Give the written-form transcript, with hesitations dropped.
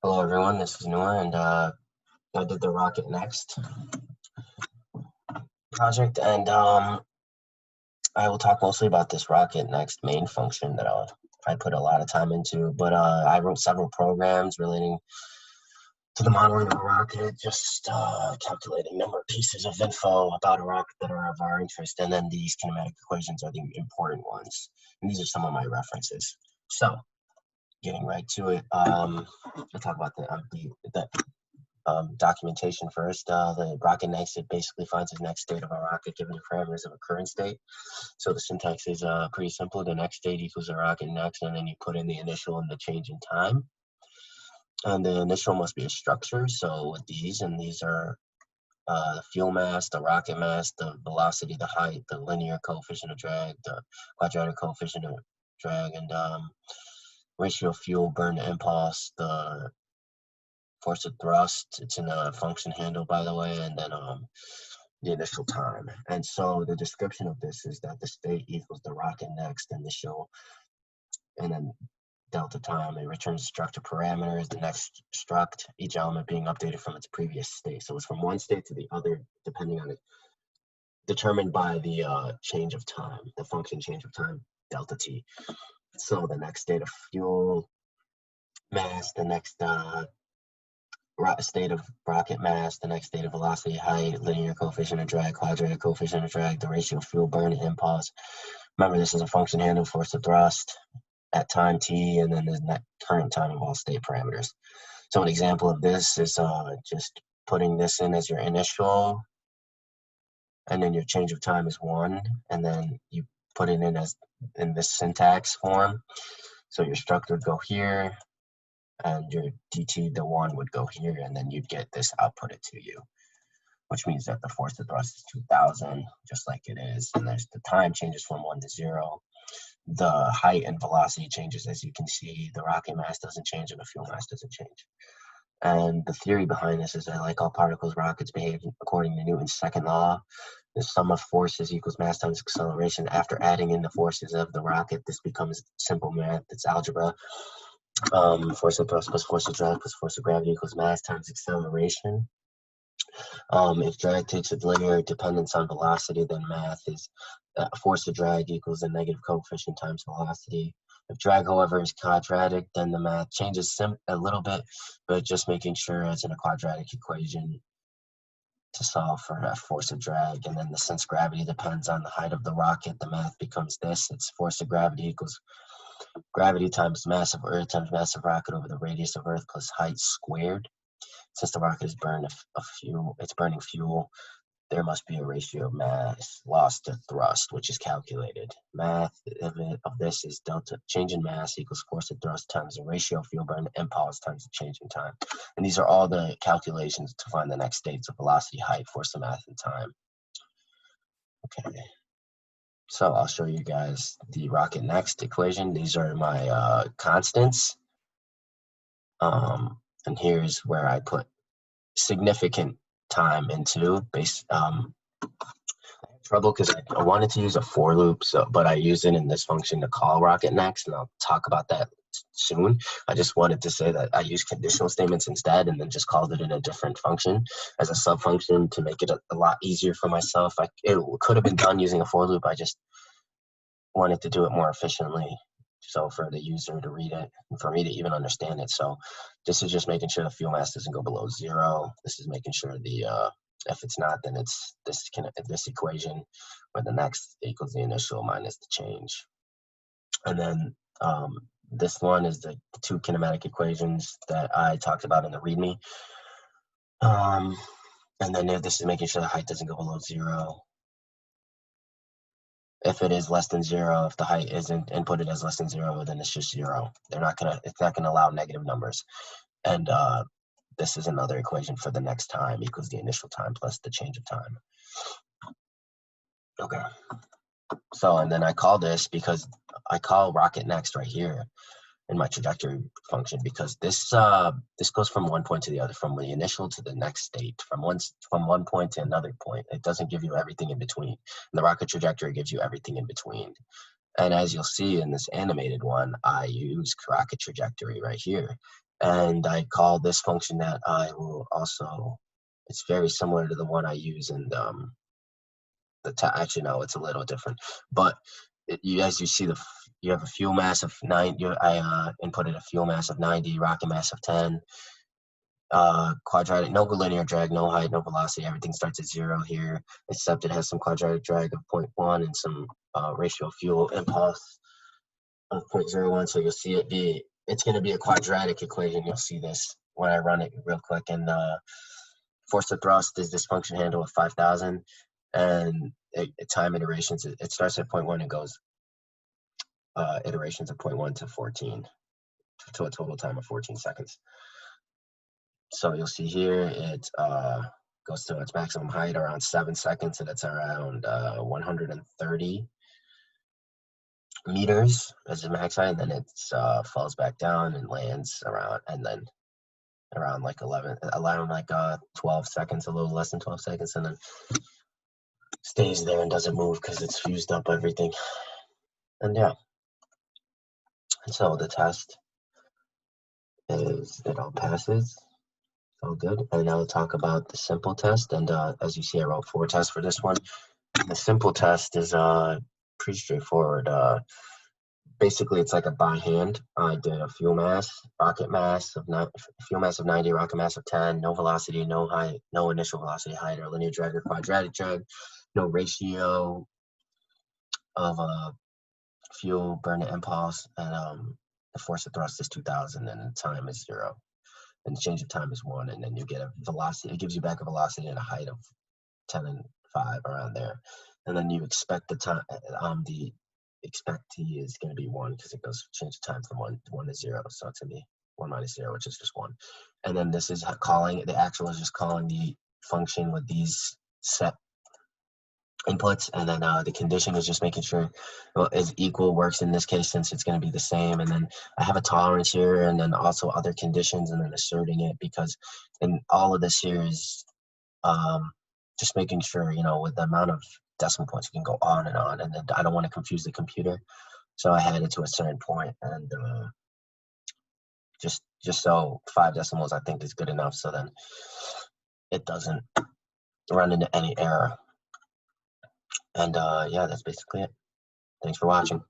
Hello everyone, this is Noor, and I did the rocketnext project, and I will talk mostly about this rocketnext main function that I put a lot of time into. But I wrote several programs relating to the modeling of a rocket, just calculating number of pieces of info about a rocket that are of our interest, and then these kinematic equations are the important ones. And these are some of my references. So, getting right to it, I'll talk about the documentation first. The rocket next, it basically finds the next state of a rocket given the parameters of a current state. So the syntax is pretty simple. The next state equals the rocket next, and then you put in the initial and the change in time. And the initial must be a structure. So with these, and these are the fuel mass, the rocket mass, the velocity, the height, the linear coefficient of drag, the quadratic coefficient of drag, and ratio of fuel burn to impulse, the force of thrust. It's in a function handle, by the way, and then the initial time. And so the description of this is that the state equals the rocket next initial, and then delta time. It returns structure parameters, the next struct, each element being updated from its previous state. So it's from one state to the other, depending on it, determined by the change of time, the function change of time, delta t. So the next state of fuel mass, the next state of rocket mass, the next state of velocity, height, linear coefficient of drag, quadratic coefficient of drag, the ratio of fuel burn and impulse. Remember, this is a function handle, force of thrust at time t, and then the current time of all state parameters. So an example of this is just putting this in as your initial, and then your change of time is 1, and then you put it in as in this syntax form. So your struct would go here, and your dt, the 1, would go here, and then you'd get this outputted to you, which means that the force of thrust is 2000, just like it is, and there's the time changes from 1 to 0. The height and velocity changes, as you can see. The rocket mass doesn't change, and the fuel mass doesn't change. And the theory behind this is that, like all particles, rockets behave according to Newton's second law. The sum of forces equals mass times acceleration. After adding in the forces of the rocket, this becomes simple math. It's algebra. Force of thrust plus force of drag plus force of gravity equals mass times acceleration. If drag takes a linear dependence on velocity, then math is force of drag equals the negative coefficient times velocity. If drag, however, is quadratic, then the math changes a little bit, but just making sure it's in a quadratic equation to solve for that force of drag. And then since gravity depends on the height of the rocket, the math becomes this. It's force of gravity equals gravity times mass of Earth times mass of rocket over the radius of Earth plus height squared. Since the rocket is burning fuel, there must be a ratio of mass lost to thrust, which is calculated. Math of this is delta change in mass equals force of thrust times the ratio of fuel burn to impulse times the change in time. And these are all the calculations to find the next states of velocity, height, force of mass, and time. Okay. So I'll show you guys the rocket next equation. These are my constants. And here's where I put significant time into trouble because I wanted to use a for loop, but I use it in this function to call rocket next, and I'll talk about that soon. I just wanted to say that I use conditional statements instead, and then just called it in a different function as a sub function to make it a lot easier for myself. It could have been done using a for loop. I just wanted to do it more efficiently, so for the user to read it and for me to even understand it. So this is just making sure the fuel mass doesn't go below 0. This is making sure if it's not, then it's this equation where the next equals the initial minus the change. And then this one is the two kinematic equations that I talked about in the README. And then this is making sure the height doesn't go below 0. If it is less than 0, if the height isn't inputted as less than 0, then it's just 0. It's not gonna allow negative numbers. And this is another equation for the next time equals the initial time plus the change of time. Okay. So, and then I call this because I call rocket next right here in my trajectory function, because this goes from one point to the other, from the initial to the next state, from one point to another point. It doesn't give you everything in between. And the rocket trajectory gives you everything in between. And as you'll see in this animated one, I use rocket trajectory right here. And I call this function that I will also, it's very similar to the one I use in actually no, it's a little different, but as you see, you have a fuel mass of 9. I inputted a fuel mass of 90, rocket mass of 10, quadratic, no linear drag, no height, no velocity. Everything starts at 0 here, except it has some quadratic drag of 0.1 and some ratio fuel impulse of 0.01. So you'll see it's going to be a quadratic equation. You'll see this when I run it real quick. And force to thrust is this function handle of 5,000, and time iterations. It starts at 0.1 and goes iterations of 0.1 to 14, to a total time of 14 seconds. So you'll see here it goes to its maximum height around 7 seconds, and it's around 130 meters as the max height, and then it falls back down and lands around, and then around like 12 seconds, a little less than 12 seconds, and then stays there and doesn't move because it's fused up everything. And yeah, and so the test is it all passes, all good. And now we'll talk about the simple test. And as you see, I wrote 4 tests for this one. The simple test is pretty straightforward. Basically, it's like a by hand. I did a fuel mass, rocket mass of fuel mass of 90, rocket mass of 10, no velocity, no height, no initial velocity, height, or linear drag or quadratic drag, no ratio of fuel burn to impulse, and the force of thrust is 2,000, and the time is 0, and the change of time is 1, and then you get a velocity. It gives you back a velocity and a height of 10 and 5 around there, and then you expect the time. The expect t is going to be 1 because it goes change the time from 1 to 0, so it's going to be 1 minus 0, which is just 1. And then this is calling the actual is just calling the function with these set inputs, and then the condition is just making sure is equal works in this case since it's going to be the same. And then I have a tolerance here, and then also other conditions, and then asserting it, because in all of this here is just making sure, with the amount of decimal points, you can go on, and then I don't want to confuse the computer, so I had it to a certain point, and just so 5 decimals I think is good enough, so then it doesn't run into any error. And yeah, that's basically it. Thanks for watching.